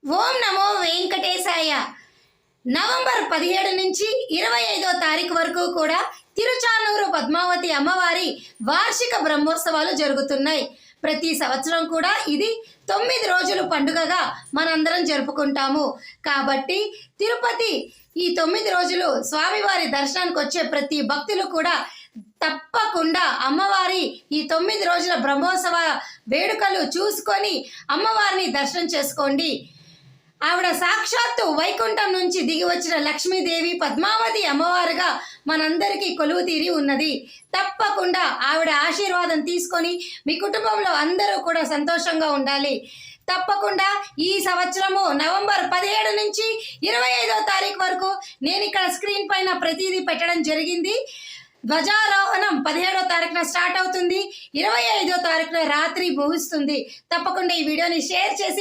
ఓం నమో వెంకటేశాయ. November 17 నుంచి 25వ తారీఖు వరకు కూడా తిరుచానూరు పద్మావతి అమ్మవారి వార్షిక బ్రహ్మోత్సవాలు జరుగుతున్నాయి. ప్రతి సంవత్సరం కూడా ఇది 9 రోజులు పండుగగా మనందరం జరుపుకుంటాము. కాబట్టి తిరుపతి ఈ 9 రోజులు స్వామివారి దర్శనానికి వచ్చే ప్రతి భక్తులు కూడా తప్పకుండా అమ్మవారి ఈ 9 రోజుల బ్రహ్మోత్సవ వేడుకలు చూసుకొని అమ్మవారిని దర్శనం చేసుకోండి. ఆవిడ సాక్షాత్తు వైకుంఠం నుంచి దిగి వచ్చిన లక్ష్మీదేవి పద్మావతి అమ్మవారుగా మనందరికీ కొలువు తీరి ఉన్నది. తప్పకుండా ఆవిడ ఆశీర్వాదం తీసుకొని మీ కుటుంబంలో అందరూ కూడా సంతోషంగా ఉండాలి. తప్పకుండా ఈ సంవత్సరము నవంబర్ 17 నుంచి 25వ తారీఖు వరకు నేను ఇక్కడ స్క్రీన్ పైన ప్రతిదీ పెట్టడం జరిగింది. ధ్వజారోహణం 17వ తారీఖున స్టార్ట్ అవుతుంది. 25వ తారీఖున రాత్రి ముగుస్తుంది. తప్పకుండా ఈ వీడియోని షేర్ చేసి